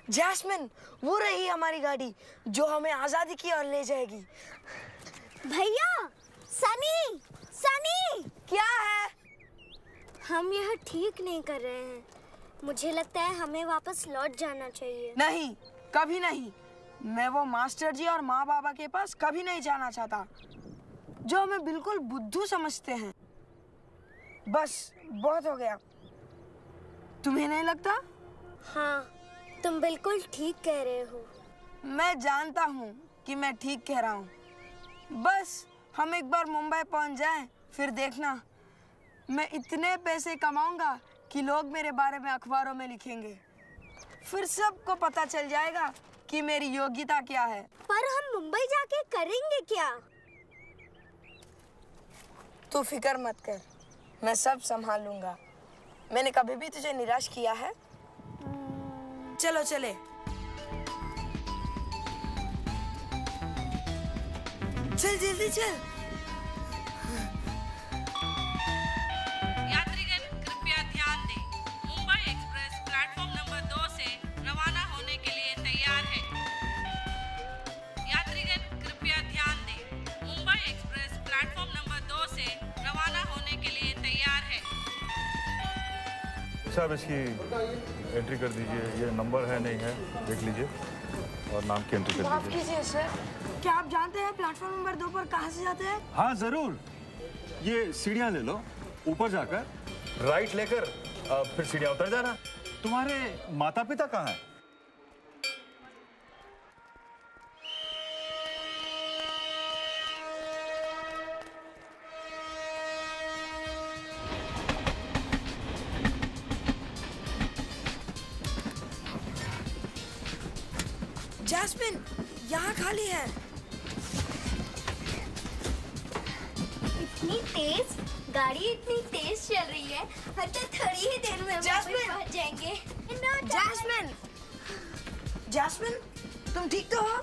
Jasmine, वो रही हमारी गाड़ी जो हमें आजादी की ओर ले जाएगी। भैया, सनी, सनी! क्या है? हम यह ठीक नहीं कर रहे हैं। मुझे लगता है हमें वापस लौट जाना चाहिए। नहीं, कभी नहीं। मैं वो मास्टर जी और माँ बाबा के पास कभी नहीं जाना चाहता, जो हमें बिल्कुल बुद्धू समझते हैं। बस बहुत हो गया। तुम्हें नहीं लगता? हाँ, तुम बिल्कुल ठीक कह रहे हो। मैं जानता हूँ कि मैं ठीक कह रहा हूँ। बस हम एक बार मुंबई पहुँच जाएं, फिर देखना, मैं इतने पैसे कमाऊंगा कि लोग मेरे बारे में अखबारों में लिखेंगे। फिर सबको पता चल जाएगा कि मेरी योग्यता क्या है। पर हम मुंबई जाके करेंगे क्या? तू फिक्र मत कर, मैं सब संभाल लूंगा। मैंने कभी भी तुझे निराश किया है? चलो चले। चल जल्दी चल। यात्रीगण कृपया ध्यान दें, मुंबई एक्सप्रेस प्लेटफॉर्म नंबर 2 से रवाना होने के लिए तैयार है। यात्रीगण कृपया ध्यान दें, मुंबई एक्सप्रेस प्लेटफॉर्म नंबर 2 से रवाना होने के लिए तैयार है। साहब, इसकी एंट्री कर दीजिए। ये नंबर है नहीं है, देख लीजिए और नाम की एंट्री कर माफ दीजिए। कीजिए सर, क्या आप जानते हैं प्लेटफॉर्म नंबर 2 पर कहाँ से जाते हैं? हाँ जरूर, ये सीढ़ियाँ ले लो, ऊपर जाकर राइट लेकर फिर सीढ़ियाँ उतर जाना। तुम्हारे माता पिता कहाँ हैं? जैस्मिन, यहाँ खाली है। इतनी तेज गाड़ी, इतनी तेज चल रही है। तो थोड़ी ही देर में हम जैस्मिन! पहुंच जाएंगे। जैस्मिन, जैस्मिन, तुम ठीक तो हो?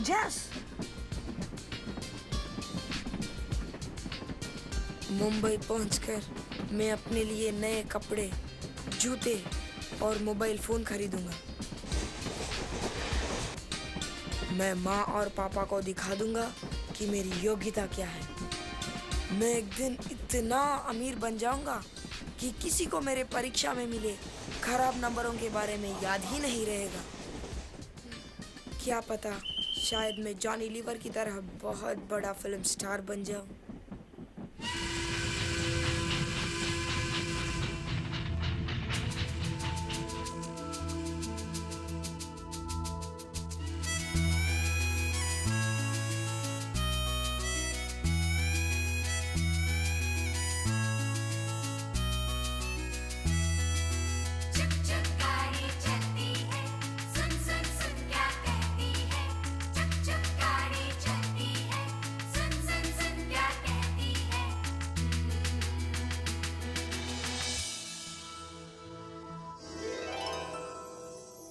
जैस, मुंबई पहुंचकर मैं अपने लिए नए कपड़े, जूते और मोबाइल फोन खरीदूंगा। मैं माँ और पापा को दिखा दूंगा कि मेरी योग्यता क्या है। मैं एक दिन इतना अमीर बन जाऊंगा कि किसी को मेरे परीक्षा में मिले खराब नंबरों के बारे में याद ही नहीं रहेगा। क्या पता, शायद मैं जॉनी लीवर की तरह बहुत बड़ा फिल्म स्टार बन जाऊं।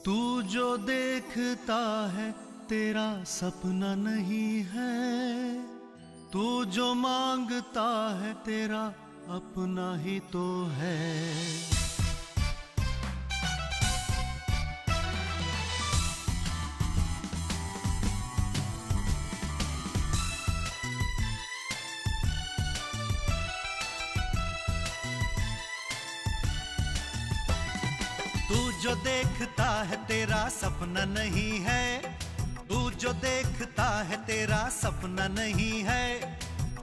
तू जो देखता है तेरा सपना नहीं है, तू जो मांगता है तेरा अपना ही तो है। तू जो देखता है तेरा सपना नहीं है, तू जो देखता है तेरा सपना नहीं है,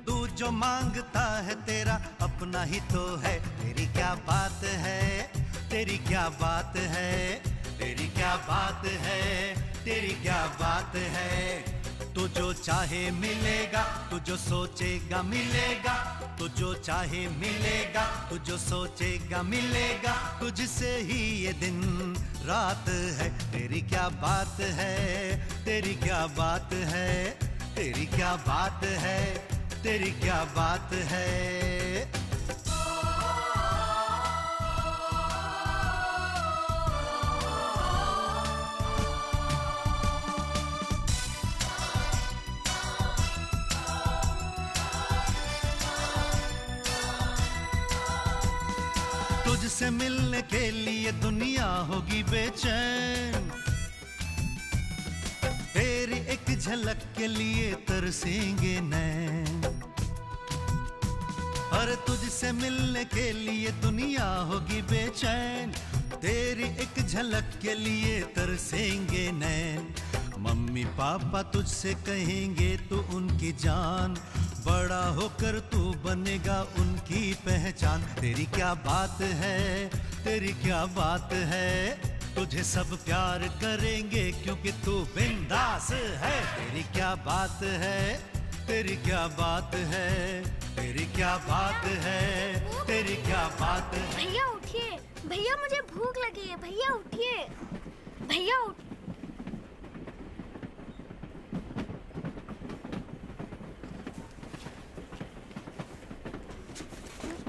तू जो मांगता है तेरा अपना ही तो है। तेरी क्या बात है, तेरी क्या बात है, तेरी क्या बात है, तेरी क्या बात है। तू जो चाहे मिलेगा, तू जो सोचेगा मिलेगा, तू जो चाहे मिलेगा, तू जो सोचेगा मिलेगा। तुझसे ही ये दिन रात है। तेरी क्या बात है, तेरी क्या बात है, तेरी क्या बात है, तेरी क्या बात है। तुझसे मिलने के लिए दुनिया होगी बेचैन, तेरी एक झलक के लिए तरसेंगे नैन। अरे तुझसे मिलने के लिए दुनिया होगी बेचैन, तेरी एक झलक के लिए तरसेंगे नैन। मम्मी पापा तुझसे कहेंगे तू उनकी जान, बड़ा होकर तू बनेगा उनकी पहचान। तेरी क्या बात है, तेरी क्या बात है, तुझे सब प्यार करेंगे क्योंकि तू बिंदास है। तेरी क्या बात है, तेरी क्या बात है, तेरी क्या बात है, तेरी क्या बात है। भैया उठिए, भैया मुझे भूख लगी है। भैया उठिए, भैया उठ।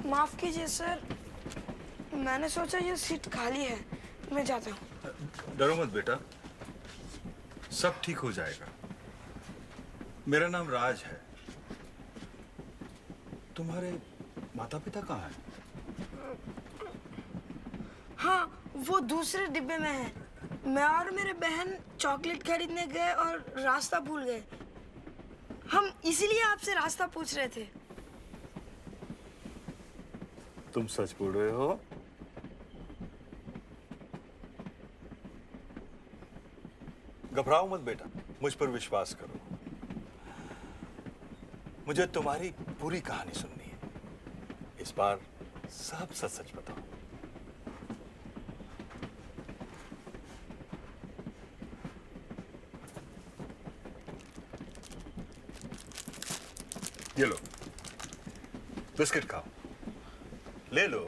माफ कीजिए सर, मैंने सोचा ये सीट खाली है, मैं जाता हूँ। डरो मत बेटा, सब ठीक हो जाएगा। मेरा नाम राज है। तुम्हारे माता पिता कहाँ हैं? हाँ, वो दूसरे डिब्बे में है। मैं और मेरे बहन चॉकलेट खरीदने गए और रास्ता भूल गए। हम इसीलिए आपसे रास्ता पूछ रहे थे। तुम सच बोल रहे हो? घबराओ मत बेटा, मुझ पर विश्वास करो। मुझे तुम्हारी पूरी कहानी सुननी है। इस बार सब सच सच बताओ। ये लो, बिस्किट खाओ। ले लो,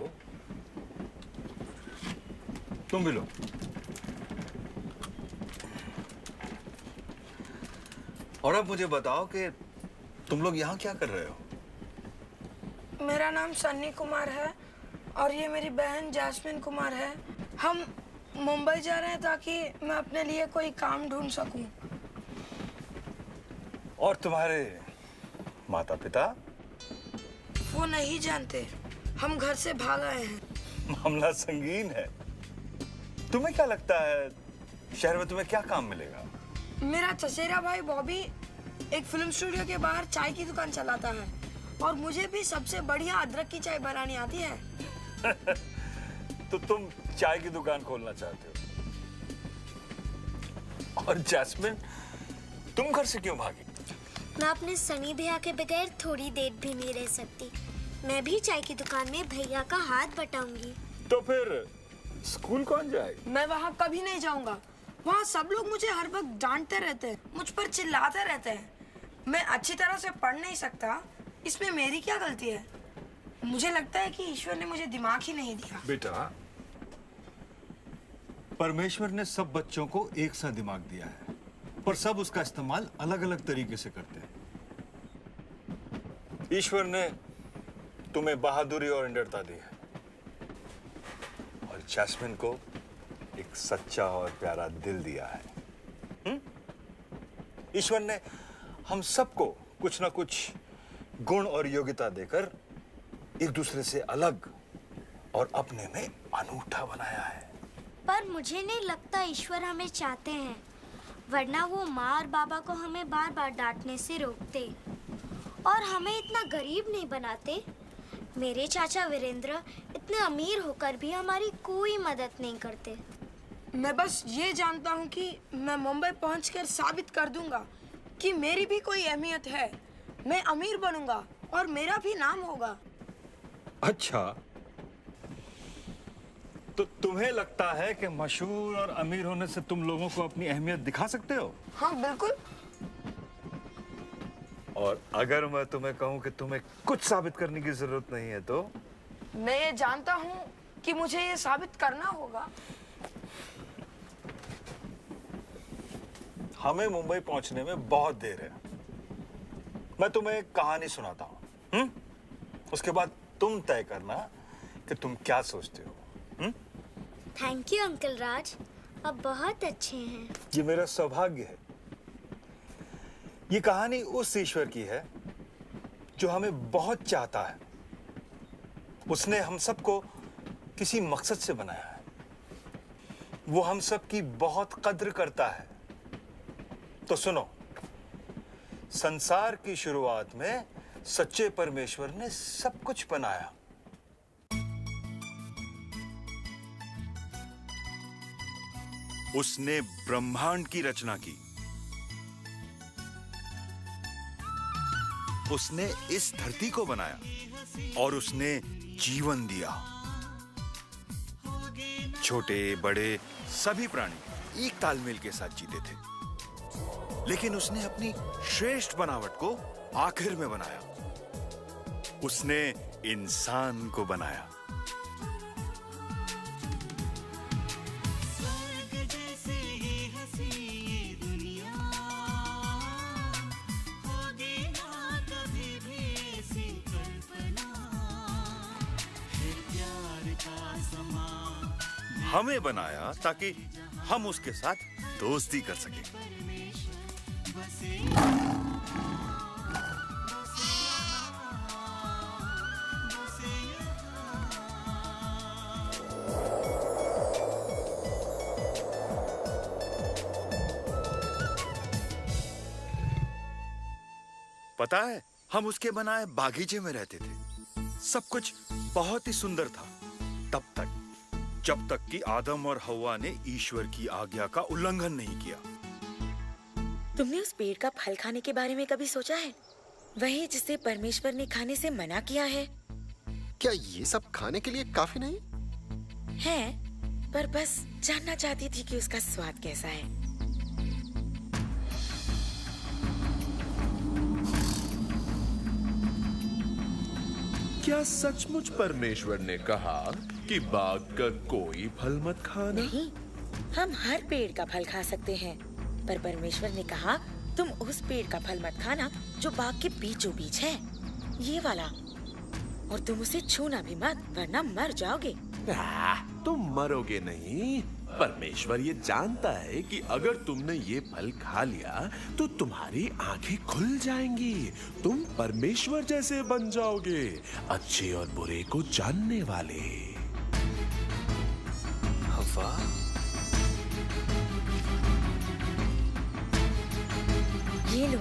तुम भी लो। और अब मुझे बताओ कि तुम लोग यहाँ क्या कर रहे हो? मेरा नाम सन्नी कुमार है और ये मेरी बहन जैस्मिन कुमार है। हम मुंबई जा रहे हैं ताकि मैं अपने लिए कोई काम ढूंढ सकूं। और तुम्हारे माता पिता? वो नहीं जानते, हम घर से भाग आए हैं। मामला संगीन है। तुम्हें क्या लगता है शहर में तुम्हें क्या काम मिलेगा? मेरा चचेरा भाई बॉबी एक फिल्म स्टूडियो के बाहर चाय की दुकान चलाता है और मुझे भी सबसे बढ़िया अदरक की चाय बनानी आती है। तो तुम चाय की दुकान खोलना चाहते हो? और जैस्मिन, तुम घर से क्यों भागी? मैं अपने सनी भैया के बगैर थोड़ी देर भी नहीं रह सकती। मैं भी चाय की दुकान में भैया का हाथ बटाऊंगी। तो फिर स्कूल कौन जाएगा? मैं वहाँ कभी नहीं जाऊंगा। वहाँ सब लोग मुझे हर वक्त डांटते रहते हैं, मुझ पर चिल्लाते रहते हैं। मैं अच्छी तरह से पढ़ नहीं सकता, इसमें मेरी क्या गलती है? मुझे लगता है कि ईश्वर ने मुझे दिमाग ही नहीं दिया। बेटा, परमेश्वर ने सब बच्चों को एक सा दिमाग दिया है, पर सब उसका इस्तेमाल अलग अलग तरीके से करते हैं। ईश्वर ने तुम्हें बहादुरी और निडरता दी है और जैस्मिन को एक सच्चा और प्यारा दिल दिया है। ईश्वर ने हम सबको कुछ ना कुछ गुण और योग्यता देकर एक दूसरे से अलग और अपने में अनूठा बनाया है। पर मुझे नहीं लगता ईश्वर हमें चाहते हैं, वरना वो माँ और बाबा को हमें बार बार डांटने से रोकते और हमें इतना गरीब नहीं बनाते। मेरे चाचा वीरेंद्र इतने अमीर होकर भी हमारी कोई मदद नहीं करते। मैं बस ये जानता हूँ कि मैं मुंबई पहुंचकर साबित कर दूंगा कि मेरी भी कोई अहमियत है। मैं अमीर बनूंगा और मेरा भी नाम होगा। अच्छा, तो तुम्हें लगता है कि मशहूर और अमीर होने से तुम लोगों को अपनी अहमियत दिखा सकते हो? हाँ बिल्कुल। और अगर मैं तुम्हें कहूं कि तुम्हें कुछ साबित करने की जरूरत नहीं है तो? मैं ये जानता हूँ कि मुझे ये साबित करना होगा। हमें मुंबई पहुंचने में बहुत देर है। मैं तुम्हें एक कहानी सुनाता हूं, उसके बाद तुम तय करना कि तुम क्या सोचते हो। थैंक यू अंकल राज, आप बहुत अच्छे हैं। ये मेरा सौभाग्य है। ये कहानी उस ईश्वर की है जो हमें बहुत चाहता है। उसने हम सबको किसी मकसद से बनाया है। वो हम सब की बहुत कद्र करता है। तो सुनो, संसार की शुरुआत में सच्चे परमेश्वर ने सब कुछ बनाया। उसने ब्रह्मांड की रचना की। उसने इस धरती को बनाया और उसने जीवन दिया। छोटे बड़े सभी प्राणी एक तालमेल के साथ जीते थे, लेकिन उसने अपनी श्रेष्ठ बनावट को आखिर में बनाया। उसने इंसान को बनाया। हमें बनाया ताकि हम उसके साथ दोस्ती कर सकें। पता है, हम उसके बनाए बागीचे में रहते थे। सब कुछ बहुत ही सुंदर था, तब तक जब तक कि आदम और हव्वा ने ईश्वर की आज्ञा का उल्लंघन नहीं किया। तुमने उस पेड़ का फल खाने के बारे में कभी सोचा है? वही जिसे परमेश्वर ने खाने से मना किया है। क्या ये सब खाने के लिए काफी नहीं है? पर बस जानना चाहती थी कि उसका स्वाद कैसा है। क्या सचमुच परमेश्वर ने कहा कि बाग का कोई फल मत खाना? नहीं, हम हर पेड़ का फल खा सकते हैं, पर परमेश्वर ने कहा तुम उस पेड़ का फल मत खाना जो बाग के बीचों बीच है, ये वाला। और तुम उसे छूना भी मत, वरना मर जाओगे। तुम मरोगे नहीं। परमेश्वर ये जानता है कि अगर तुमने ये फल खा लिया तो तुम्हारी आंखें खुल जाएंगी। तुम परमेश्वर जैसे बन जाओगे, अच्छे और बुरे को जानने वाले। हव्वा, ये लो।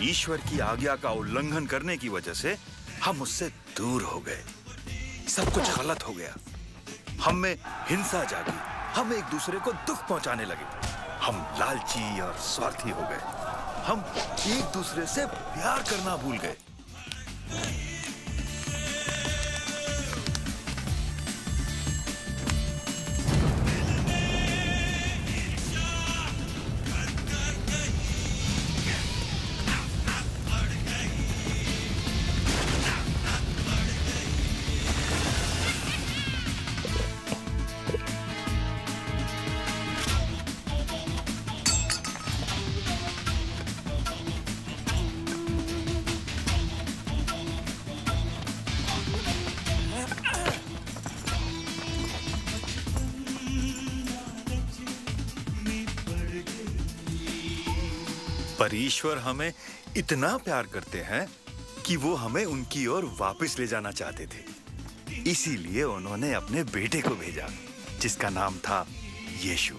ईश्वर की आज्ञा का उल्लंघन करने की वजह से हम उससे दूर हो गए। सब कुछ गलत हो गया। हम में हिंसा जागी। हम एक दूसरे को दुख पहुंचाने लगे। हम लालची और स्वार्थी हो गए। हम एक दूसरे से प्यार करना भूल गए। पर ईश्वर हमें इतना प्यार करते हैं कि वो हमें उनकी ओर वापस ले जाना चाहते थे। इसीलिए उन्होंने अपने बेटे को भेजा, जिसका नाम था यीशु।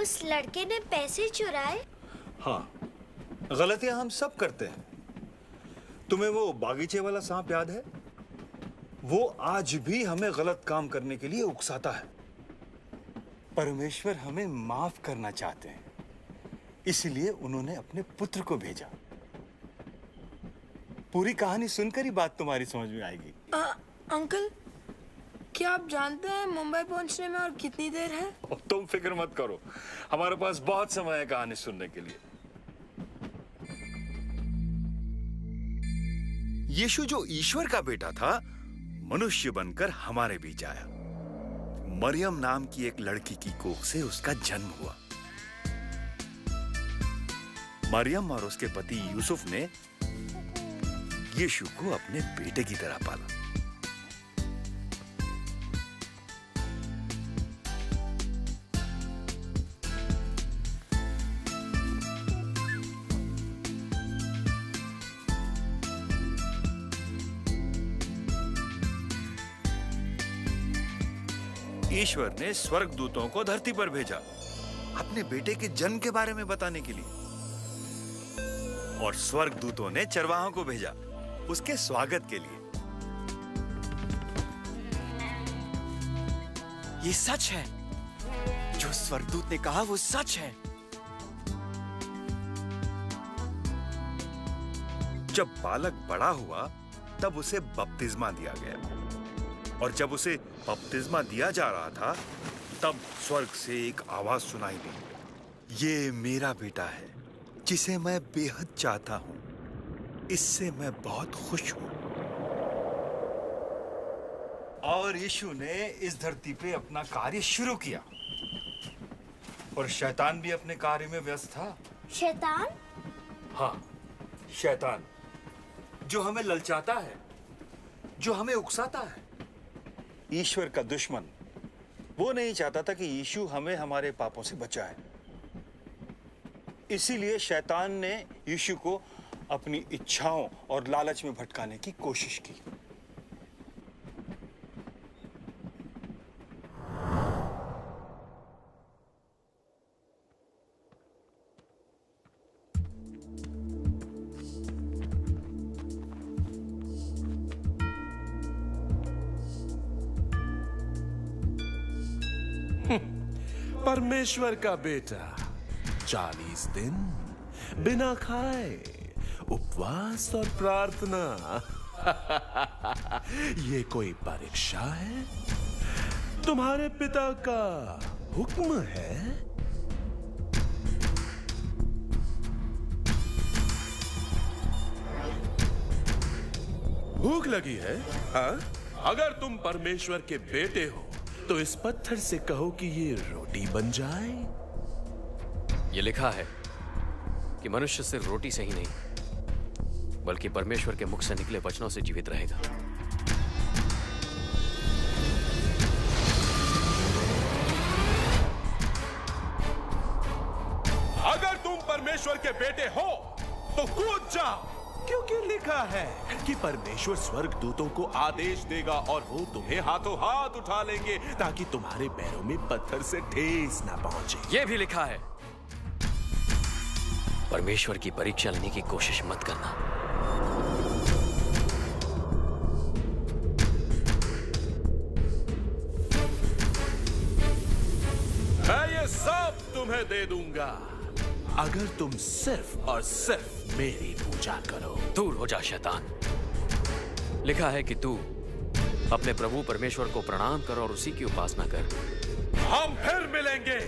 उस लड़के ने पैसे चुराए? हाँ, गलतियां हम सब करते हैं। तुम्हें वो बागीचे वाला सांप याद है? वो आज भी हमें गलत काम करने के लिए उकसाता है। परमेश्वर हमें माफ करना चाहते हैं, इसलिए उन्होंने अपने पुत्र को भेजा। पूरी कहानी सुनकर ही बात तुम्हारी समझ में आएगी। अंकल, क्या आप जानते हैं मुंबई पहुंचने में और कितनी देर है? तुम फिक्र मत करो, हमारे पास बहुत समय है कहानी सुनने के लिए। यीशु जो ईश्वर का बेटा था, मनुष्य बनकर हमारे बीच आया। मरियम नाम की एक लड़की की कोख से उसका जन्म हुआ। मरियम और उसके पति यूसुफ ने यीशु को अपने बेटे की तरह पाला। ईश्वर ने स्वर्गदूतों को धरती पर भेजा अपने बेटे के जन्म के बारे में बताने के लिए, और स्वर्गदूतों ने चरवाहों को भेजा उसके स्वागत के लिए। ये सच है, जो स्वर्गदूत ने कहा वो सच है। जब बालक बड़ा हुआ तब उसे बपतिस्मा दिया गया, और जब उसे बपतिस्मा दिया जा रहा था तब स्वर्ग से एक आवाज सुनाई दी, ये मेरा बेटा है जिसे मैं बेहद चाहता हूं, इससे मैं बहुत खुश हूं। और यीशु ने इस धरती पे अपना कार्य शुरू किया, और शैतान भी अपने कार्य में व्यस्त था। शैतान? हाँ, शैतान, जो हमें ललचाता है, जो हमें उकसाता है। ईश्वर का दुश्मन वो नहीं चाहता था कि यीशु हमें हमारे पापों से बचाए। इसीलिए शैतान ने यीशु को अपनी इच्छाओं और लालच में भटकाने की कोशिश की। परमेश्वर का बेटा 40 दिन बिना खाए उपवास और प्रार्थना। ये कोई परीक्षा है? तुम्हारे पिता का हुक्म है? भूख लगी है? हाँ? अगर तुम परमेश्वर के बेटे हो तो इस पत्थर से कहो कि ये रोटी बन जाए। ये लिखा है कि मनुष्य सिर्फ रोटी से ही नहीं बल्कि परमेश्वर के मुख से निकले वचनों से जीवित रहेगा। अगर तुम परमेश्वर के बेटे हो तो कूद जाओ, क्योंकि लिखा है कि परमेश्वर स्वर्गदूतों को आदेश देगा और वो तुम्हें हाथों हाथ उठा लेंगे ताकि तुम्हारे पैरों में पत्थर से ठेस ना पहुंचे। ये भी लिखा है, परमेश्वर की परीक्षा लेने की कोशिश मत करना। मैं ये सब तुम्हें दे दूंगा अगर तुम सिर्फ और सिर्फ मेरी पूजा करो। दूर हो जा शैतान। लिखा है कि तू अपने प्रभु परमेश्वर को प्रणाम कर और उसी की उपासना कर। हम फिर मिलेंगे।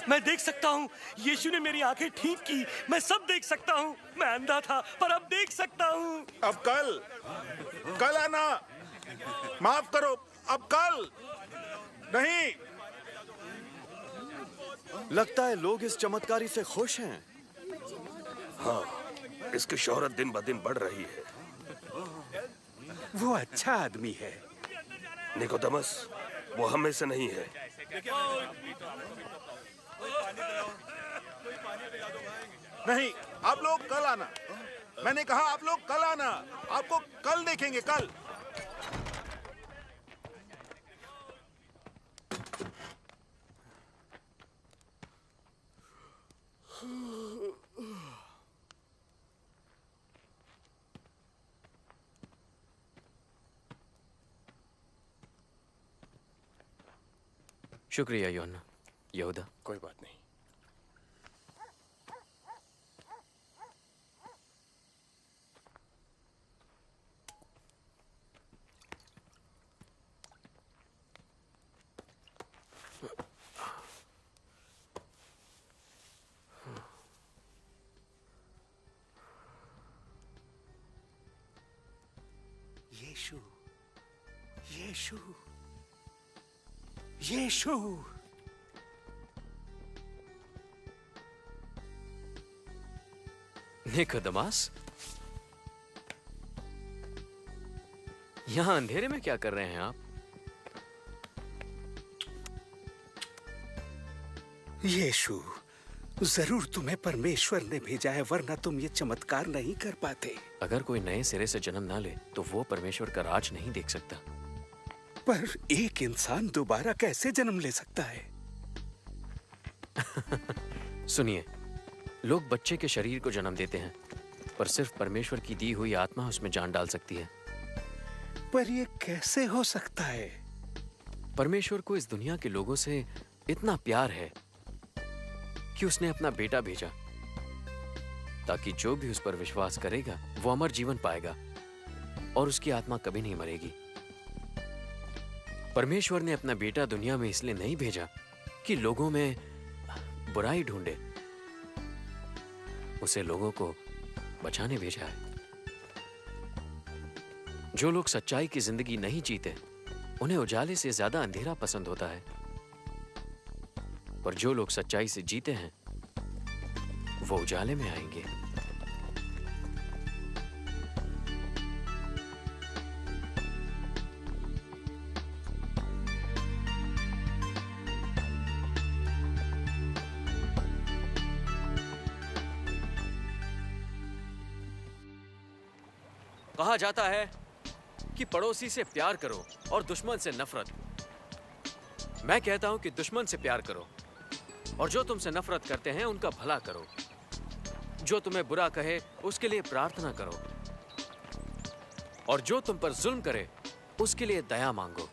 मैं देख सकता हूँ, यीशु ने मेरी आंखें ठीक की। मैं सब देख सकता हूँ। मैं अंधा था पर अब देख सकता हूँ। अब कल आना। माफ करो, अब कल नहीं। लगता है लोग इस चमत्कारी से खुश हैं। हाँ, इसकी शोहरत दिन ब दिन बढ़ रही है। वो अच्छा आदमी है। निकोदेमस, वो हमें से नहीं है। नहीं, आप लोग कल आना। मैंने कहा आप लोग कल आना। आपको कल देखेंगे, कल। शुक्रिया यूहन्ना। यहूदा, कोई बात नहीं। यीशु, यीशु, यीशु। निकोदेमस, यहाँ अंधेरे में क्या कर रहे हैं आप? यीशु, जरूर तुम्हें परमेश्वर ने भेजा है, वरना तुम ये चमत्कार नहीं कर पाते। अगर कोई नए सिरे से जन्म ना ले तो वो परमेश्वर का राज नहीं देख सकता। पर एक इंसान दोबारा कैसे जन्म ले सकता है? सुनिए, लोग बच्चे के शरीर को जन्म देते हैं, पर सिर्फ परमेश्वर की दी हुई आत्मा उसमें जान डाल सकती है। पर ये कैसे हो सकता है? परमेश्वर को इस दुनिया के लोगों से इतना प्यार है कि उसने अपना बेटा भेजा, ताकि जो भी उस पर विश्वास करेगा वो अमर जीवन पाएगा और उसकी आत्मा कभी नहीं मरेगी। परमेश्वर ने अपना बेटा दुनिया में इसलिए नहीं भेजा कि लोगों में बुराई ढूंढे, उसे लोगों को बचाने भेजा है। जो लोग सच्चाई की जिंदगी नहीं जीते, उन्हें उजाले से ज्यादा अंधेरा पसंद होता है, पर जो लोग सच्चाई से जीते हैं वो उजाले में आएंगे। कहा जाता है कि पड़ोसी से प्यार करो और दुश्मन से नफरत। मैं कहता हूं कि दुश्मन से प्यार करो और जो तुमसे नफरत करते हैं उनका भला करो। जो तुम्हें बुरा कहे उसके लिए प्रार्थना करो और जो तुम पर जुल्म करे उसके लिए दया मांगो।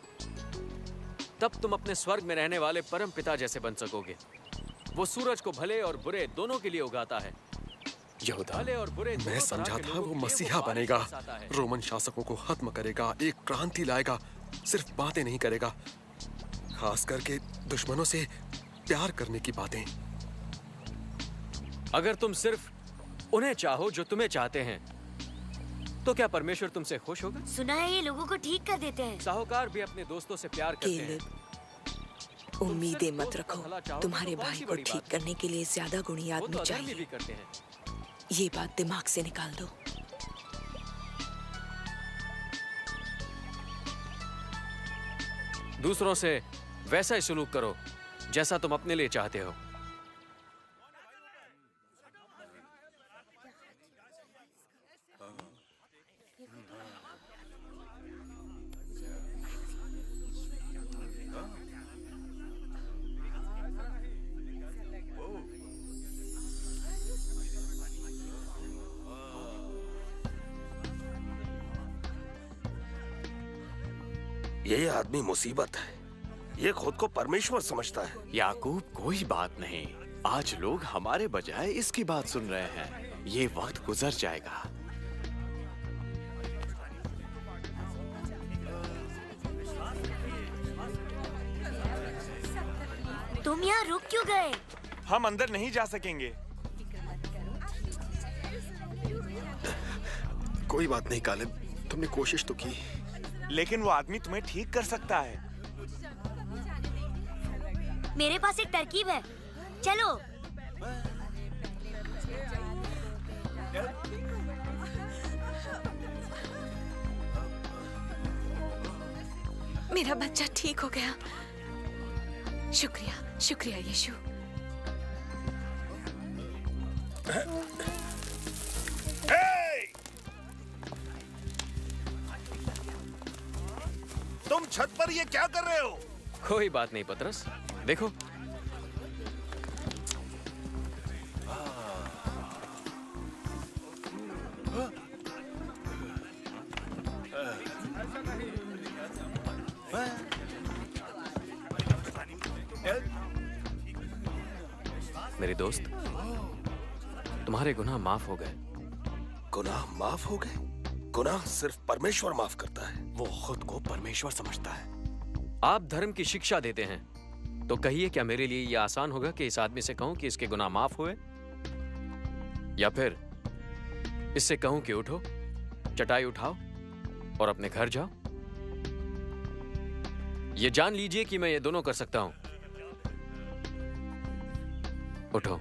तब तुम अपने स्वर्ग में रहने वाले परम पिता जैसे बन सकोगे। वो सूरज को भले और बुरे दोनों के लिए उगाता है। यहूदा, भले और बुरे मैं समझा था वो मसीहा बनेगा, रोमन शासकों को खत्म करेगा, एक क्रांति लाएगा, सिर्फ बातें नहीं करेगा, खास करके दुश्मनों से प्यार करने की बातें। अगर तुम सिर्फ उन्हें चाहो जो तुम्हें चाहते हैं, तो क्या परमेश्वर तुमसे खुश होगा? सुना है ये लोगों को ठीक कर देते हैं। साहूकार भी अपने दोस्तों से प्यार करते हैं। उम्मीदें मत रखो। तुम्हारे भाई को ठीक करने के लिए ज्यादा गुणी आदमी चाहिए। भी करते हैं। ये बात दिमाग से निकाल दो। दूसरों से वैसा ही सलूक करो जैसा तुम अपने लिए चाहते हो। ये आदमी मुसीबत है। ये खुद को परमेश्वर समझता है। याकूब, कोई बात नहीं। आज लोग हमारे बजाय इसकी बात सुन रहे हैं। ये वक्त गुजर जाएगा। तुम यहाँ रुक क्यों गए? हम अंदर नहीं जा सकेंगे। कोई बात नहीं कालिब, तुमने कोशिश तो की। लेकिन वो आदमी तुम्हें ठीक कर सकता है। मेरे पास एक तरकीब है, चलो। मेरा बच्चा ठीक हो गया। शुक्रिया, शुक्रिया यीशु। तुम छत पर ये क्या कर रहे हो? कोई बात नहीं पतरस, देखो। मेरे दोस्त, तुम्हारे गुनाह माफ हो गए। गुनाह माफ हो गए? गुनाह सिर्फ परमेश्वर माफ करता है। वो खुद को परमेश्वर समझता है। आप धर्म की शिक्षा देते हैं, तो कहिए क्या मेरे लिए यह आसान होगा कि इस आदमी से कहूं कि इसके गुनाह माफ हुए, या फिर इससे कहूं कि उठो, चटाई उठाओ और अपने घर जाओ? ये जान लीजिए कि मैं ये दोनों कर सकता हूं। उठो,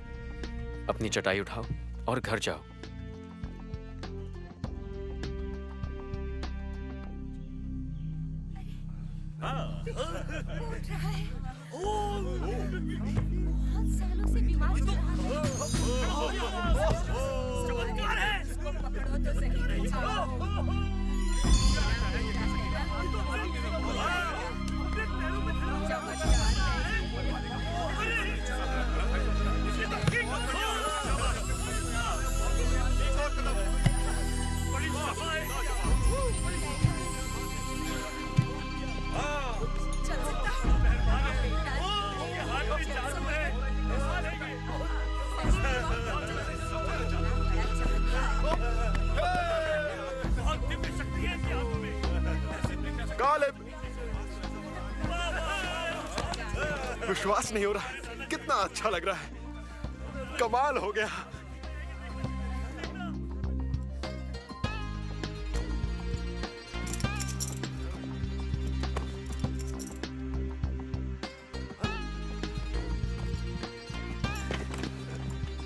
अपनी चटाई उठाओ और घर जाओ। बहुत सालों से बीमार कालिब, विश्वास नहीं हो रहा, कितना अच्छा लग रहा है। कमाल हो गया।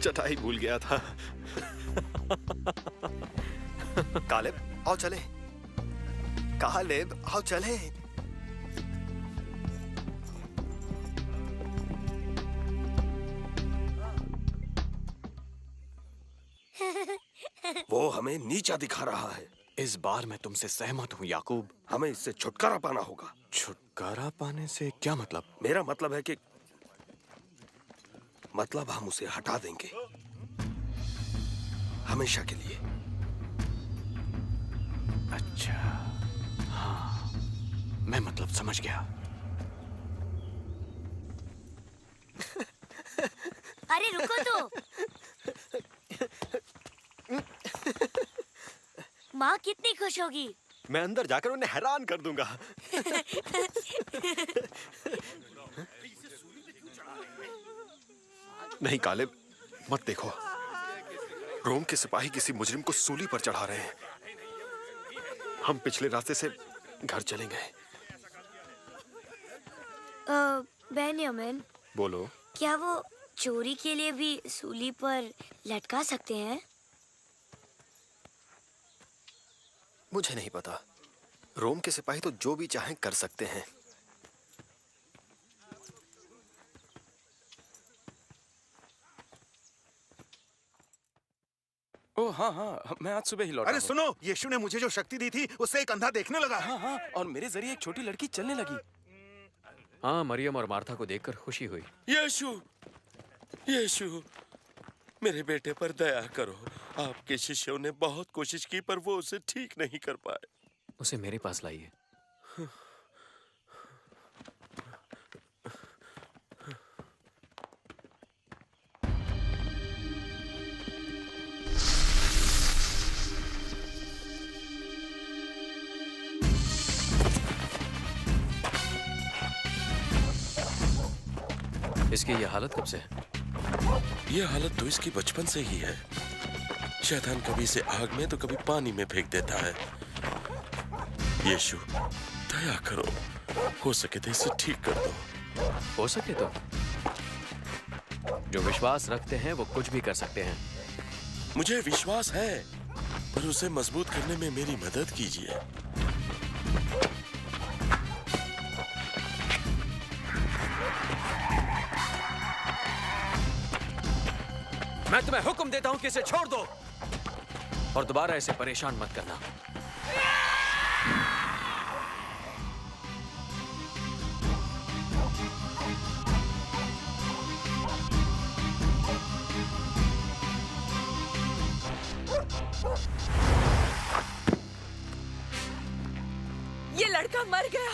चटाई भूल गया था। कालिब, आओ चले। कालिब, आओ चले। वो हमें नीचा दिखा रहा है। इस बार मैं तुमसे सहमत हूँ याकूब। हमें इससे छुटकारा पाना होगा। छुटकारा पाने से क्या मतलब? मेरा मतलब है कि हम उसे हटा देंगे, हमेशा के लिए। अच्छा, हाँ, मैं मतलब समझ गया। अरे रुको तो। माँ कितनी खुश होगी। मैं अंदर जाकर उन्हें हैरान कर दूंगा। नहीं कालिब, मत देखो। रोम के सिपाही किसी मुजरिम को सूली पर चढ़ा रहे हैं। हम पिछले रास्ते से घर चलेंगे। बेन्यामिन, बोलो। क्या वो चोरी के लिए भी सूली पर लटका सकते हैं? मुझे नहीं पता। रोम के सिपाही तो जो भी चाहें कर सकते हैं। ओह हाँ हाँ, मैं आज सुबह ही लौटा। अरे सुनो, यीशु ने मुझे जो शक्ति दी थी उससे एक अंधा देखने लगा। हाँ हाँ, और मेरे जरिए एक छोटी लड़की चलने लगी। हाँ, मरियम और मार्था को देखकर खुशी हुई। यीशु, यीशु, मेरे बेटे पर दया करो। आपके शिष्यों ने बहुत कोशिश की पर वो उसे ठीक नहीं कर पाए। उसे मेरे पास लाइए। इसकी ये हालत कब से है? ये हालत तो इसकी बचपन से ही है। शैतान कभी इसे आग में तो कभी पानी में फेंक देता है। यीशु, दया करो, हो सके तो इसे ठीक कर दो। हो सके तो? जो विश्वास रखते हैं वो कुछ भी कर सकते हैं। मुझे विश्वास है, पर उसे मजबूत करने में मेरी मदद कीजिए। मैं तुम्हें हुक्म देता हूं कि इसे छोड़ दो और दोबारा इसे परेशान मत करना। ये लड़का मर गया।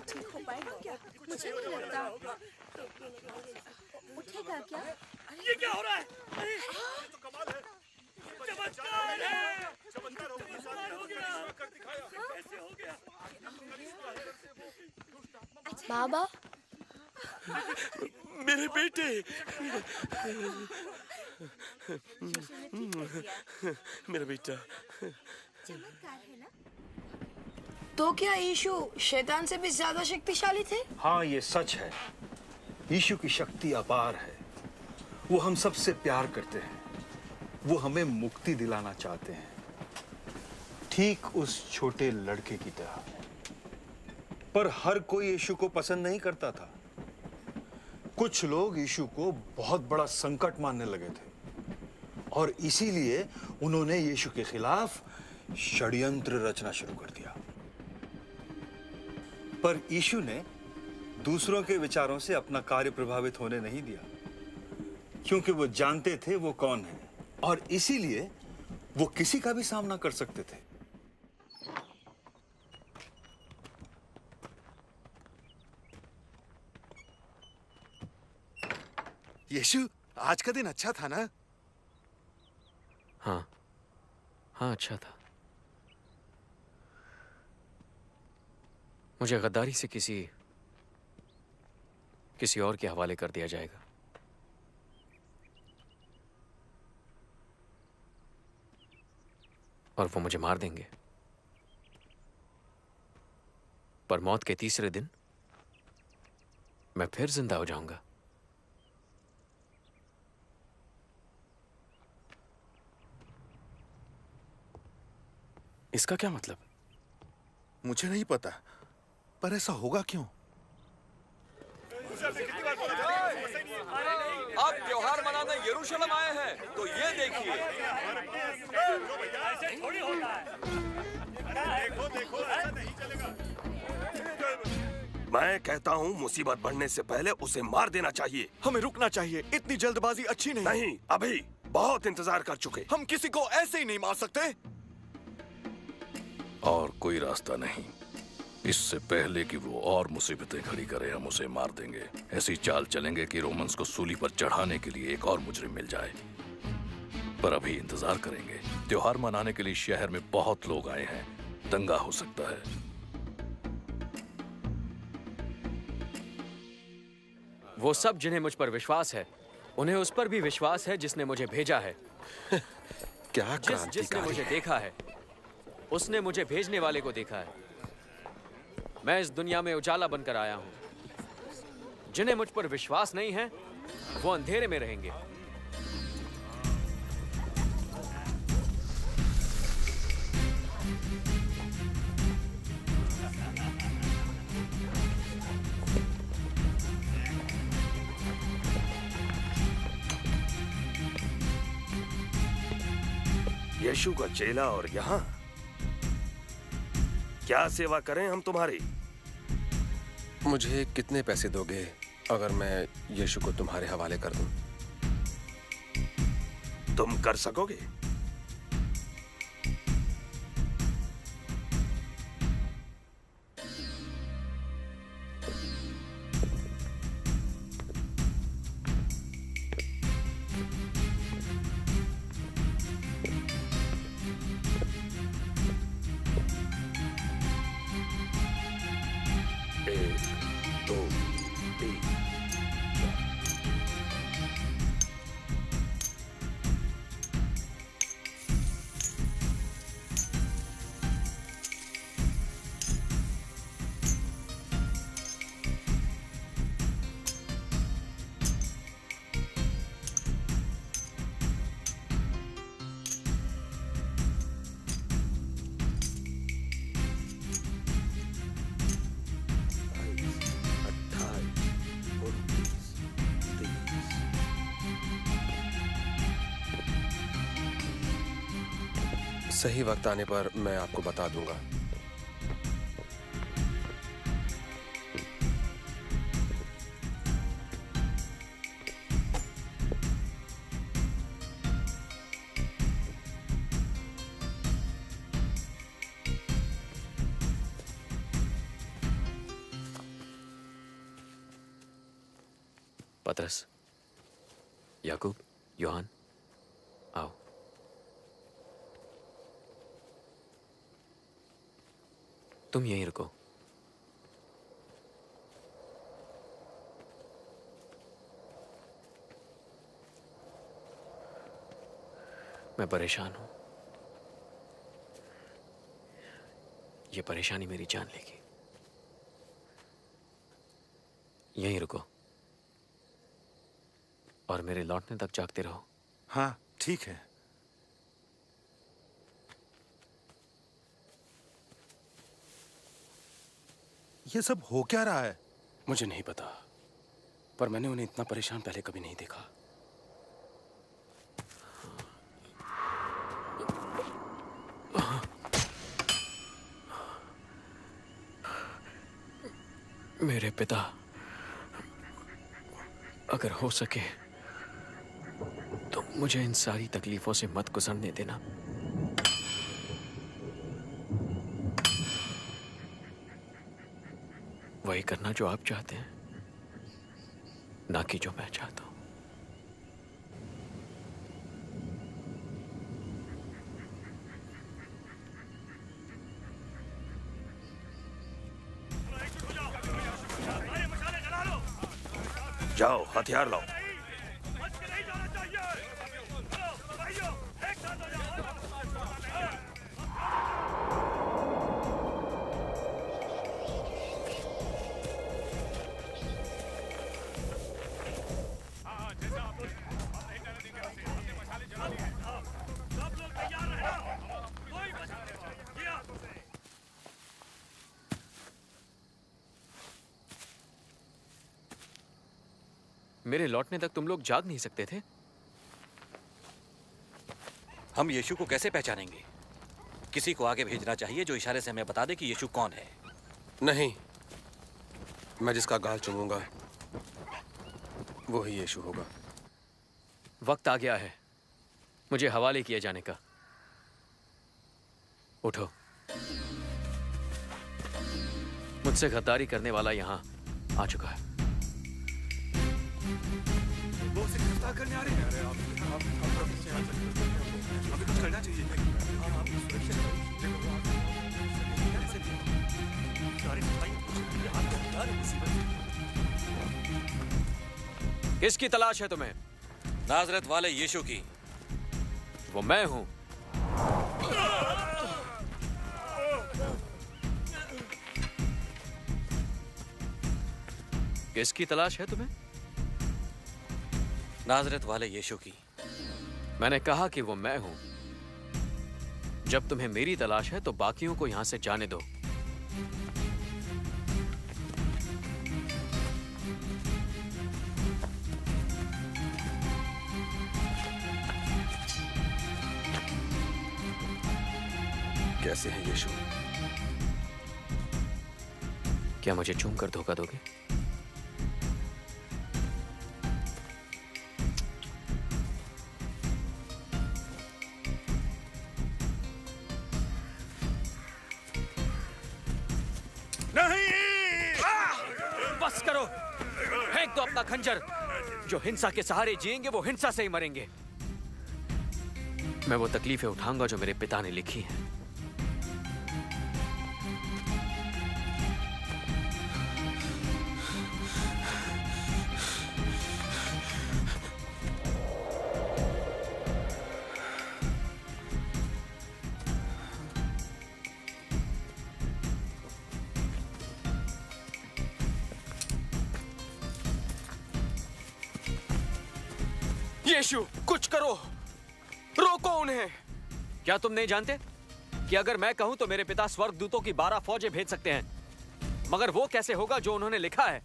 ठीक हो पाएगा क्या? मुझे नहीं लगता। उठेगा क्या? ये क्या हो रहा है? अरे, तो कमाल है। चमत्कार है। चमत्कार हो गया। कैसे हो गया? बाबा, मेरे बेटे। मेरा बेटा। तो क्या यीशु शैतान से भी ज्यादा शक्तिशाली थे? हाँ, ये सच है। यीशु की शक्ति अपार है। वो हम सबसे प्यार करते हैं। वो हमें मुक्ति दिलाना चाहते हैं, ठीक उस छोटे लड़के की तरह। पर हर कोई यीशु को पसंद नहीं करता था। कुछ लोग यीशु को बहुत बड़ा संकट मानने लगे थे और इसीलिए उन्होंने यीशु के खिलाफ षड्यंत्र रचना शुरू कर दिया। पर यीशु ने दूसरों के विचारों से अपना कार्य प्रभावित होने नहीं दिया, क्योंकि वो जानते थे वो कौन है और इसीलिए वो किसी का भी सामना कर सकते थे। यीशु, आज का दिन अच्छा था ना? हाँ, अच्छा था। मुझे गद्दारी से किसी और के हवाले कर दिया जाएगा। और वो मुझे मार देंगे। पर मौत के तीसरे दिन मैं फिर जिंदा हो जाऊंगा। इसका क्या मतलब? मुझे नहीं पता, पर ऐसा होगा क्यों? आप त्योहार मनाने यरूशलेम आए हैं, तो ये देखिए। ऐसे थोड़ी होता है। देखो, ऐसा नहीं चलेगा। मैं कहता हूँ मुसीबत बढ़ने से पहले उसे मार देना चाहिए। हमें रुकना चाहिए। इतनी जल्दबाजी अच्छी नहीं। नहीं, अभी बहुत इंतजार कर चुके। हम किसी को ऐसे ही नहीं मार सकते। और कोई रास्ता नहीं। इससे पहले कि वो और मुसीबतें खड़ी करे, हम उसे मार देंगे। ऐसी चाल चलेंगे कि रोमन्स को सूली पर चढ़ाने के लिए एक और मुजरिम मिल जाए। पर अभी इंतजार करेंगे। त्योहार मनाने के लिए शहर में बहुत लोग आए हैं। दंगा हो सकता है। वो सब जिन्हें मुझ पर विश्वास है, उन्हें उस पर भी विश्वास है जिसने मुझे भेजा है। क्या जिसने मुझे देखा है, उसने मुझे भेजने वाले को देखा है। मैं इस दुनिया में उजाला बनकर आया हूं। जिन्हें मुझ पर विश्वास नहीं है, वो अंधेरे में रहेंगे। यीशु का चेला और यहाँ क्या सेवा करें हम तुम्हारी? मुझे कितने पैसे दोगे अगर मैं यीशु को तुम्हारे हवाले कर दूं? तुम कर सकोगे? सही वक्त आने पर मैं आपको बता दूंगा। पतरस, याकूब, योहान, आओ। तुम यहीं रुको। मैं परेशान हूं। ये परेशानी मेरी जान लेगी। यहीं रुको और मेरे लौटने तक जागते रहो। हाँ, ठीक है। ये सब हो क्या रहा है? मुझे नहीं पता, पर मैंने उन्हें इतना परेशान पहले कभी नहीं देखा। मेरे पिता, अगर हो सके तो मुझे इन सारी तकलीफों से मत गुजरने देना। वही करना जो आप चाहते हैं, ना कि जो मैं चाहता हूं। जाओ, हथियार लाओ। मेरे लौटने तक तुम लोग जाग नहीं सकते थे? हम यीशु को कैसे पहचानेंगे? किसी को आगे भेजना चाहिए जो इशारे से हमें बता दे कि यीशु कौन है। नहीं, मैं जिसका गाल चूमूंगा वो ही यीशु होगा। वक्त आ गया है मुझे हवाले किए जाने का। उठो। मुझसे गद्दारी करने वाला यहां आ चुका है। वो उसे गिरफ्तार करने आ रहे हैं। हमें कुछ करना चाहिए। किसकी तलाश है तुम्हें? नाजरत वाले यीशु की। वो मैं हूं। किसकी तलाश है तुम्हें? नाजरत वाले यीशु की। मैंने कहा कि वो मैं हूं। जब तुम्हें मेरी तलाश है तो बाकियों को यहां से जाने दो। कैसे है यीशु? क्या मुझे चूम कर धोखा दोगे? बस करो, फेंक दो अपना खंजर। जो हिंसा के सहारे जिएंगे वो हिंसा से ही मरेंगे। मैं वो तकलीफें उठाऊंगा जो मेरे पिता ने लिखी हैं। यीशु, कुछ करो, रोको उन्हें। क्या तुम नहीं जानते कि अगर मैं कहूं तो मेरे पिता स्वर्गदूतों की 12 फौजें भेज सकते हैं, मगर वो कैसे होगा जो उन्होंने लिखा है?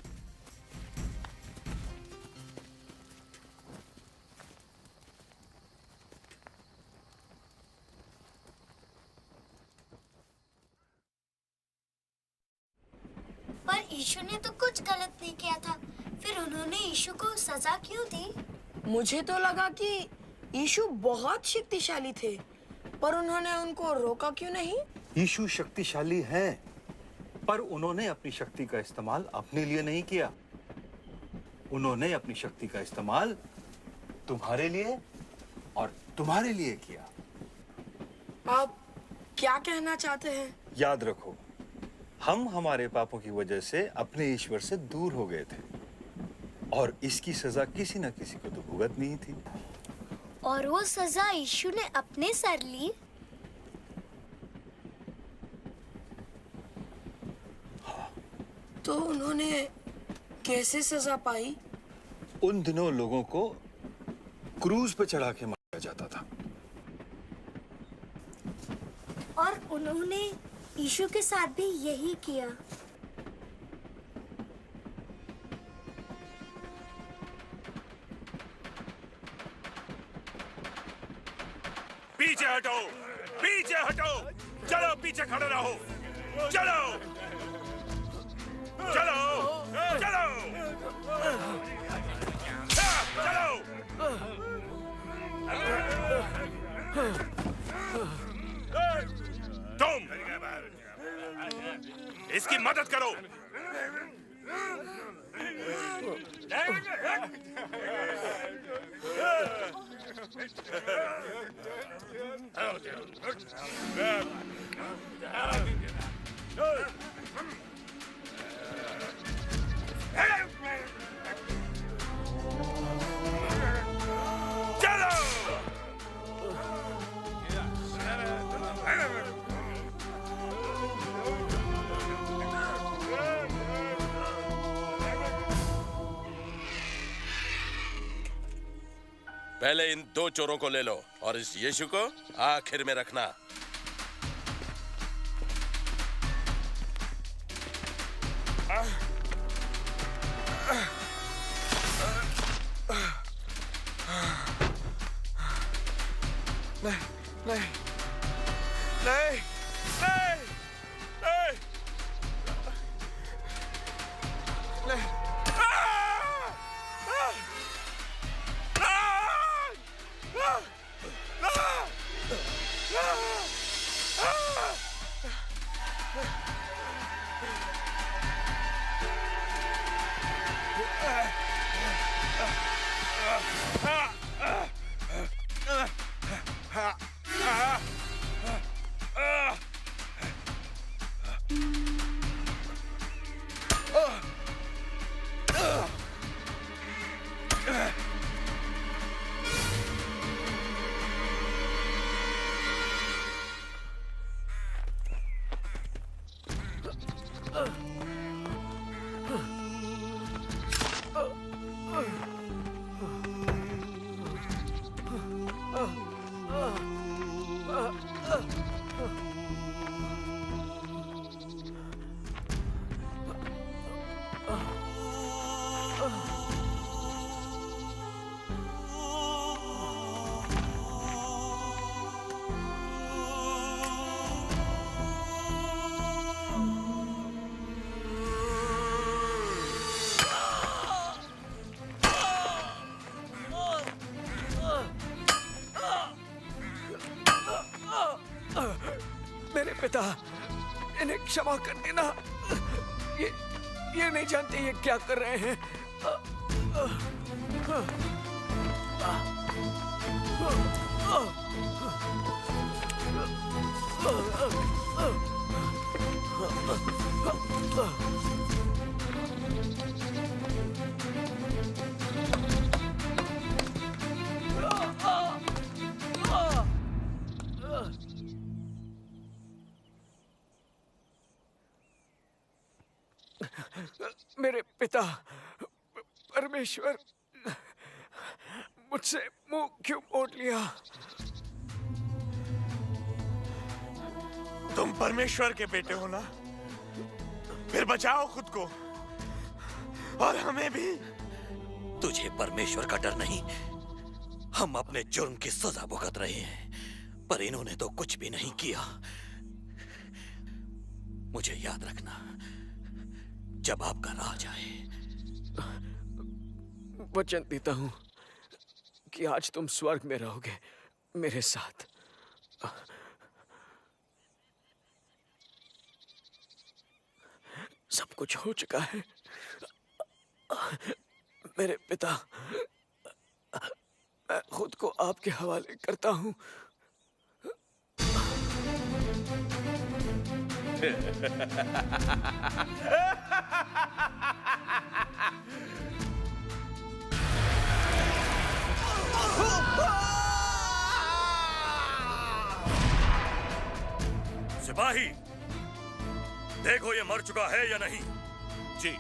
यीशु ने तो कुछ गलत नहीं किया था, फिर उन्होंने यीशु को सजा क्यों दी? मुझे तो लगा कि यीशु बहुत शक्तिशाली थे, पर उन्होंने उनको रोका क्यों नहीं? यीशु शक्तिशाली हैं, पर उन्होंने अपनी शक्ति का इस्तेमाल अपने लिए नहीं किया। उन्होंने अपनी शक्ति का इस्तेमाल तुम्हारे लिए और तुम्हारे लिए किया। आप क्या कहना चाहते हैं? याद रखो, हम हमारे पापों की वजह से अपने ईश्वर से दूर हो गए थे और इसकी सजा किसी न किसी को तो भुगतनी ही थी। और वो सजा यीशु ने अपने सर ली। तो उन्होंने कैसे सजा पाई? उन दिनों लोगों को क्रूज पे चढ़ा के मारा जाता था। और उन्होंने यीशु के साथ भी यही किया। पीछे हटो, पीछे हटो, चलो पीछे खड़े रहो, चलो, चलो, चलो, चलो। तुम इसकी मदद करो। पहले इन दो चोरों को ले लो और इस यीशु को आखिर में रखना। नहीं, नहीं, नहीं, नहीं, नहीं, नहीं। पिता, इन्हें क्षमा कर देना। ये नहीं जानते ये क्या कर रहे हैं। मेरे पिता परमेश्वर, मुझसे मुंह क्यों मोड़ लिया? तुम परमेश्वर के बेटे हो ना? फिर बचाओ खुद को और हमें भी। तुझे परमेश्वर का डर नहीं? हम अपने जुर्म की सजा भुगत रहे हैं, पर इन्होंने तो कुछ भी नहीं किया। मुझे याद रखना, जब आपका राज आए। वचन देता हूं कि आज तुम स्वर्ग में रहोगे मेरे साथ। सब कुछ हो चुका है मेरे पिता। मैं खुद को आपके हवाले करता हूं। सिपाही, देखो ये मर चुका है या नहीं। जी।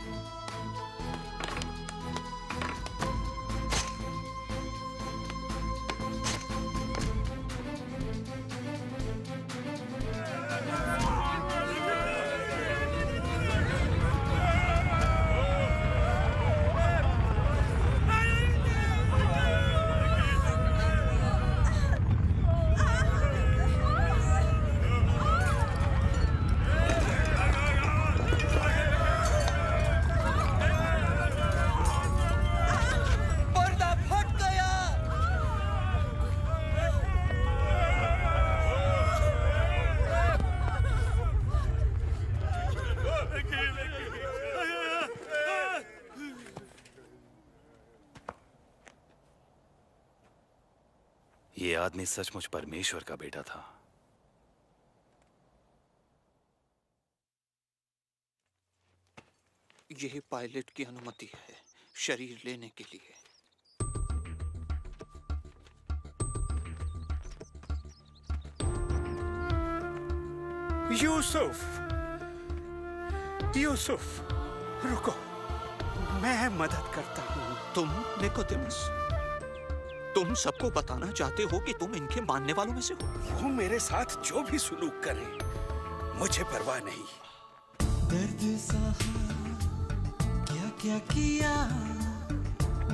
ये आदमी सचमुच परमेश्वर का बेटा था। यह पायलट की अनुमति है शरीर लेने के लिए। यूसुफ, यूसुफ, रुको, मैं मदद करता हूँ। तुम निकोदेमस, तुम सबको बताना चाहते हो कि तुम इनके मानने वालों में से हो। वो मेरे साथ जो भी सुलूक करें, मुझे परवाह नहीं। दर्द सहा, क्या क्या किया,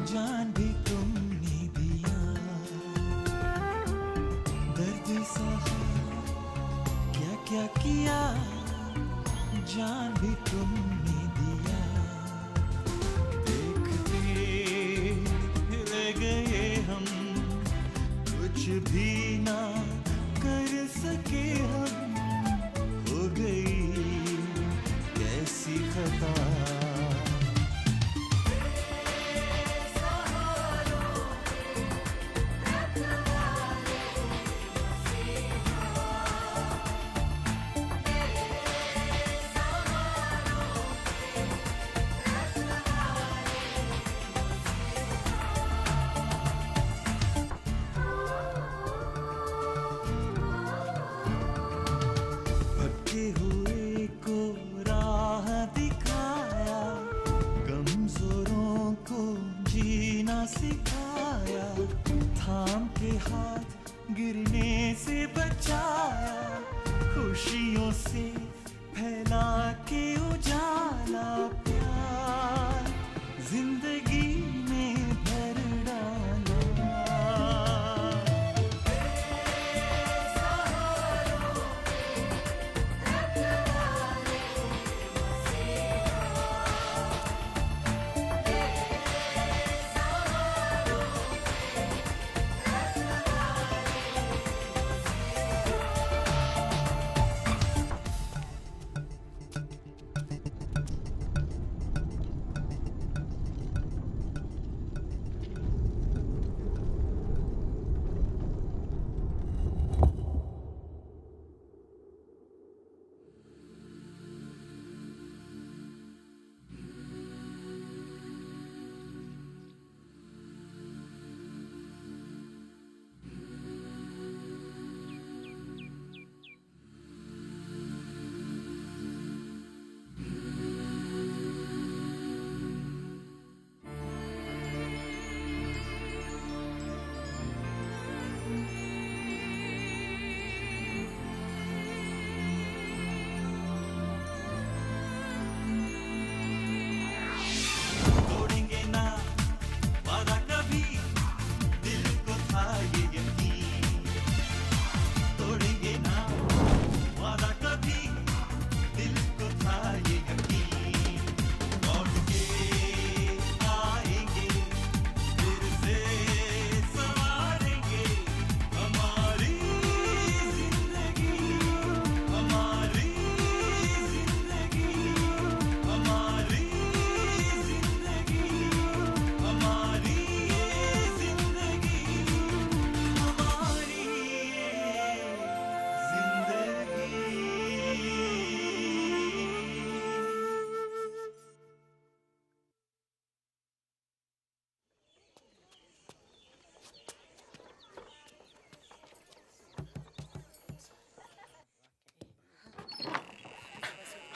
जान भी तुमने दिया। दर्द सहा, क्या क्या किया, जान भी तुमने दिया। देखते रह गए हम, कुछ भी ना कर सके हम। हो गई कैसी खता। भटके हुए को राह दिखाया, कमजोरों को जीना सिखाया। थाम के हाथ गिरने से बचाया, खुशियों से फैला के उजाला। प्यार जिंदगी में भर डाला।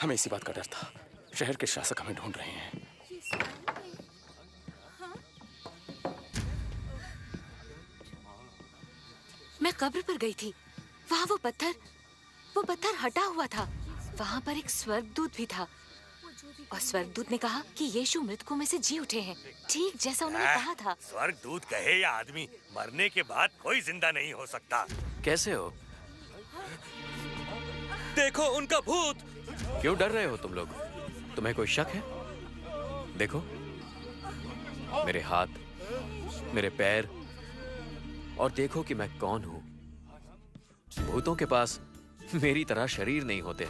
हमें इसी बात का डर था। शहर के शासक हमें ढूंढ रहे हैं। मैं कब्र पर गई थी। वहाँ वो पत्थर हटा हुआ था। वहाँ पर एक स्वर्गदूत भी था और स्वर्गदूत ने कहा कि यीशु मृतकों में से जी उठे हैं, ठीक जैसा उन्होंने कहा था। स्वर्गदूत कहे या आदमी, मरने के बाद कोई जिंदा नहीं हो सकता। कैसे हो? देखो उनका भूत। क्यों डर रहे हो तुम लोग? तुम्हें कोई शक है? देखो मेरे हाथ, मेरे पैर, और देखो कि मैं कौन हूं। भूतों के पास मेरी तरह शरीर नहीं होते।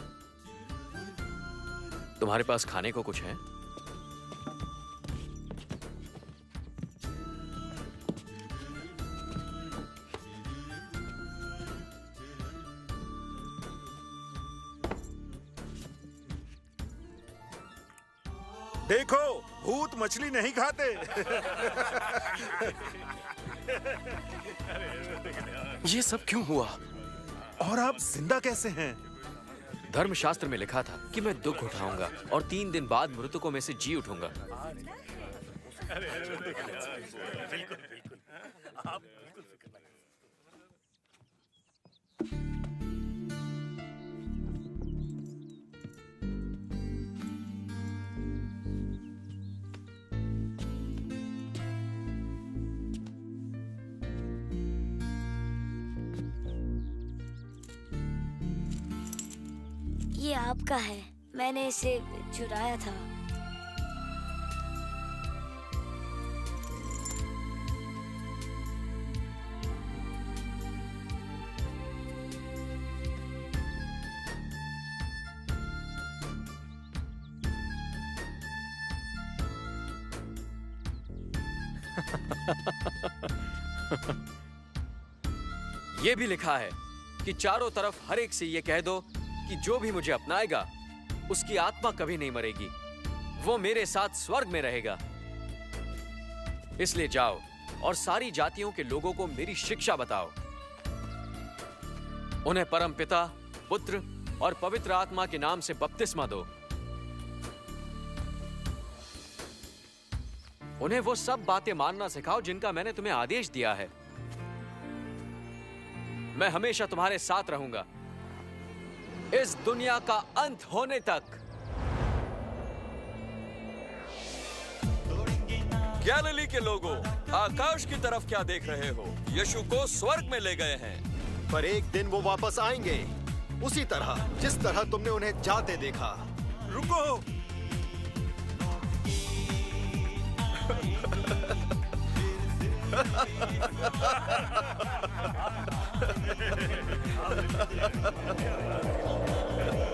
तुम्हारे पास खाने को कुछ है? देखो, भूत मछली नहीं खाते। ये सब क्यों हुआ? और आप जिंदा कैसे हैं? धर्मशास्त्र में लिखा था कि मैं दुख उठाऊंगा और 3 दिन बाद मृतकों में से जी उठूंगा। ये आपका है, मैंने इसे चुराया था। ये भी लिखा है कि चारों तरफ हर एक से ये कह दो कि जो भी मुझे अपनाएगा उसकी आत्मा कभी नहीं मरेगी, वो मेरे साथ स्वर्ग में रहेगा। इसलिए जाओ और सारी जातियों के लोगों को मेरी शिक्षा बताओ। उन्हें परम पिता, पुत्र और पवित्र आत्मा के नाम से बपतिस्मा दो। उन्हें वो सब बातें मानना सिखाओ जिनका मैंने तुम्हें आदेश दिया है। मैं हमेशा तुम्हारे साथ रहूंगा, इस दुनिया का अंत होने तक। गैलिली के लोगों, आकाश की तरफ क्या देख रहे हो? यीशु को स्वर्ग में ले गए हैं। पर एक दिन वो वापस आएंगे, उसी तरह जिस तरह तुमने उन्हें जाते देखा। रुको!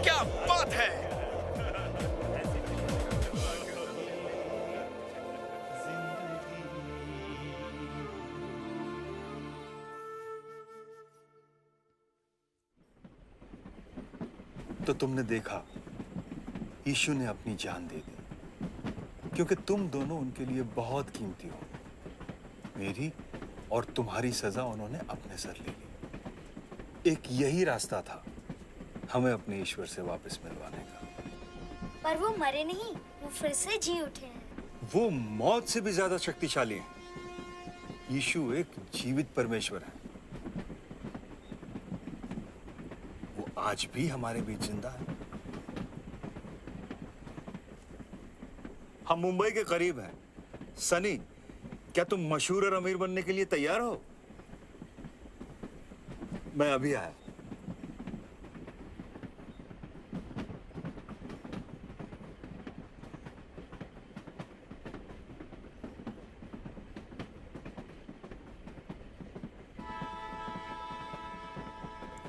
क्या बात है! तो तुमने देखा, यीशु ने अपनी जान दे दी, क्योंकि तुम दोनों उनके लिए बहुत कीमती हो। मेरी और तुम्हारी सजा उन्होंने अपने सर ले ली। एक यही रास्ता था हमें अपने ईश्वर से वापस मिलवाने का। पर वो मरे नहीं, वो फिर से जी उठे हैं। वो मौत से भी ज्यादा शक्तिशाली है। यीशु एक जीवित परमेश्वर है। वो आज भी हमारे बीच जिंदा है। हम मुंबई के करीब हैं। सनी, क्या तुम मशहूर और अमीर बनने के लिए तैयार हो? मैं अभी आया।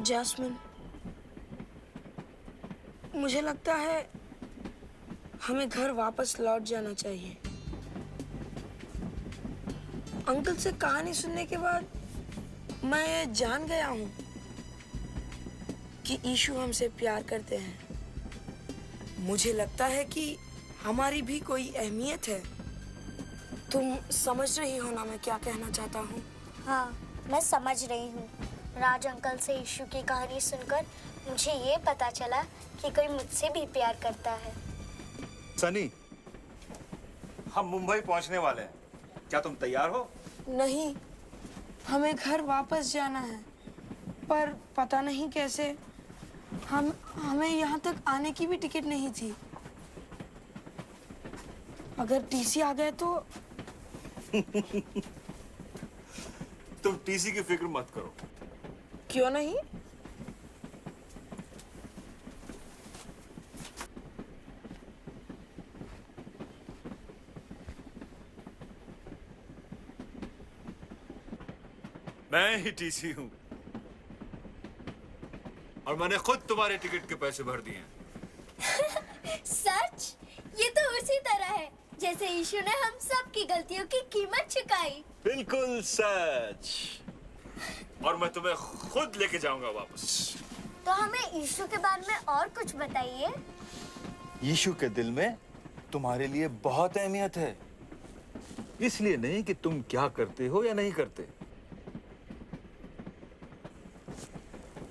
जैस्मिन, मुझे लगता है हमें घर वापस लौट जाना चाहिए। अंकल से कहानी सुनने के बाद मैं ये जान गया हूँ कि यीशु हमसे प्यार करते हैं। मुझे लगता है कि हमारी भी कोई अहमियत है। तुम समझ रही हो ना मैं क्या कहना चाहता हूँ? हाँ, मैं समझ रही हूँ। राज अंकल से यीशु की कहानी सुनकर मुझे ये पता चला कि कोई मुझसे भी प्यार करता है। सनी, हम मुंबई पहुंचने वाले हैं। क्या तुम तैयार हो? नहीं, हमें घर वापस जाना है, पर पता नहीं कैसे। हमें यहाँ तक आने की भी टिकट नहीं थी। अगर टीसी आ गए तो तुम टीसी की फिक्र मत करो। क्यों नहीं? मैं ही टीसी हूं और मैंने खुद तुम्हारे टिकट के पैसे भर दिए हैं। सच? ये तो उसी तरह है जैसे यीशु ने हम सब की गलतियों की कीमत चुकाई। बिल्कुल सच। और मैं तुम्हें खुद लेके जाऊंगा वापस। तो हमें यीशु के बारे में और कुछ बताइए। यीशु के दिल में तुम्हारे लिए बहुत अहमियत है। इसलिए नहीं कि तुम क्या करते हो या नहीं करते,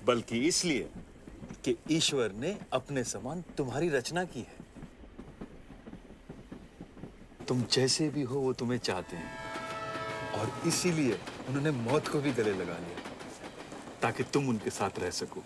बल्कि इसलिए कि ईश्वर ने अपने समान तुम्हारी रचना की है। तुम जैसे भी हो वो तुम्हें चाहते हैं और इसीलिए उन्होंने मौत को भी गले लगा लिया ताकि तुम उनके साथ रह सको।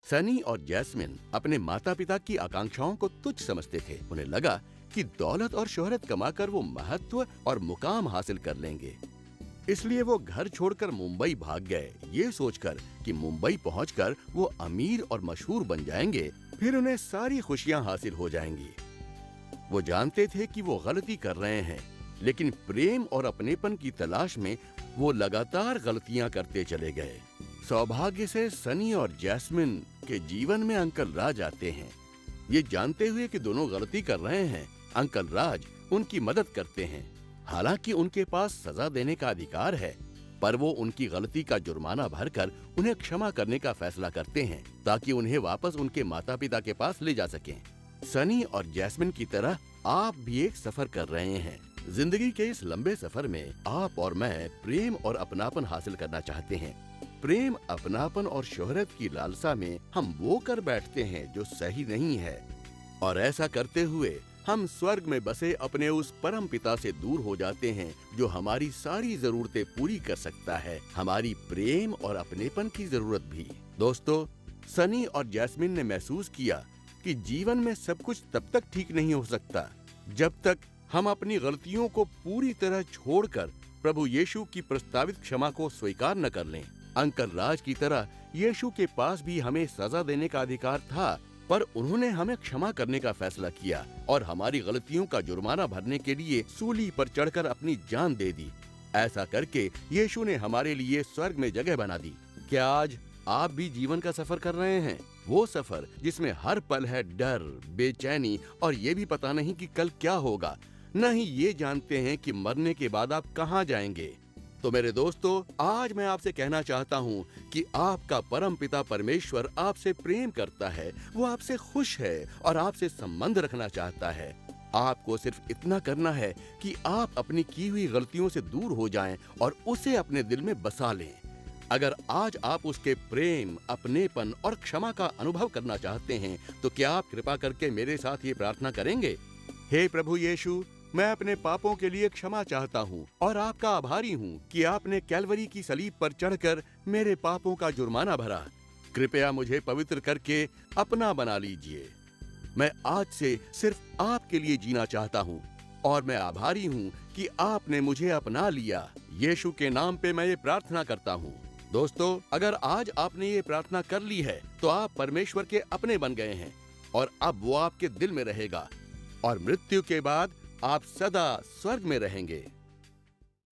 सनी और जैस्मिन अपने माता पिता की आकांक्षाओं को तुच्छ समझते थे। उन्हें लगा कि दौलत और शोहरत कमाकर वो महत्व और मुकाम हासिल कर लेंगे। इसलिए वो घर छोड़कर मुंबई भाग गए, ये सोचकर कि मुंबई पहुंचकर वो अमीर और मशहूर बन जाएंगे, फिर उन्हें सारी खुशियां हासिल हो जाएंगी। वो जानते थे कि वो गलती कर रहे हैं, लेकिन प्रेम और अपनेपन की तलाश में वो लगातार गलतियां करते चले गए। सौभाग्य से सनी और जैस्मिन के जीवन में अंकल राज आते हैं। ये जानते हुए कि दोनों गलती कर रहे हैं, अंकल राज उनकी मदद करते हैं। हालांकि उनके पास सजा देने का अधिकार है, पर वो उनकी गलती का जुर्माना भरकर उन्हें क्षमा करने का फैसला करते हैं ताकि उन्हें वापस उनके माता पिता के पास ले जा सकें। सनी और जैस्मिन की तरह आप भी एक सफर कर रहे हैं। जिंदगी के इस लंबे सफर में आप और मैं प्रेम और अपनापन हासिल करना चाहते हैं। प्रेम, अपनापन और शोहरत की लालसा में हम वो कर बैठते हैं जो सही नहीं है, और ऐसा करते हुए हम स्वर्ग में बसे अपने उस परम पिता से दूर हो जाते हैं जो हमारी सारी जरूरतें पूरी कर सकता है, हमारी प्रेम और अपनेपन की जरूरत भी। दोस्तों, सनी और जैस्मिन ने महसूस किया कि जीवन में सब कुछ तब तक ठीक नहीं हो सकता जब तक हम अपनी गलतियों को पूरी तरह छोड़कर प्रभु यीशु की प्रस्तावित क्षमा को स्वीकार न कर लें। अंकल राज की तरह यीशु के पास भी हमें सजा देने का अधिकार था, पर उन्होंने हमें क्षमा करने का फैसला किया और हमारी गलतियों का जुर्माना भरने के लिए सूली पर चढ़कर अपनी जान दे दी। ऐसा करके यीशु ने हमारे लिए स्वर्ग में जगह बना दी। क्या आज आप भी जीवन का सफर कर रहे हैं? वो सफर जिसमें हर पल है डर, बेचैनी और ये भी पता नहीं कि कल क्या होगा, न ही ये जानते हैं कि मरने के बाद आप कहाँ जाएंगे। तो मेरे दोस्तों, आज मैं आपसे कहना चाहता हूँ कि आपका परम पिता परमेश्वर आपसे प्रेम करता है, वो आपसे खुश है और आपसे संबंध रखना चाहता है। आपको सिर्फ इतना करना है कि आप अपनी की हुई गलतियों से दूर हो जाएं और उसे अपने दिल में बसा लें। अगर आज आप उसके प्रेम, अपनेपन और क्षमा का अनुभव करना चाहते हैं, तो क्या आप कृपा करके मेरे साथ ये प्रार्थना करेंगे? हे प्रभु यीशु, मैं अपने पापों के लिए क्षमा चाहता हूँ और आपका आभारी हूँ कि आपने कैलवरी की सलीब पर चढ़कर मेरे पापों का जुर्माना भरा। कृपया मुझे पवित्र करके अपना बना लीजिए। मैं आज से सिर्फ आपके लिए जीना चाहता हूँ और मैं आभारी हूँ कि आपने मुझे अपना लिया। यीशु के नाम पे मैं ये प्रार्थना करता हूँ। दोस्तों, अगर आज आपने ये प्रार्थना कर ली है तो आप परमेश्वर के अपने बन गए हैं और अब वो आपके दिल में रहेगा और मृत्यु के बाद आप सदा स्वर्ग में रहेंगे।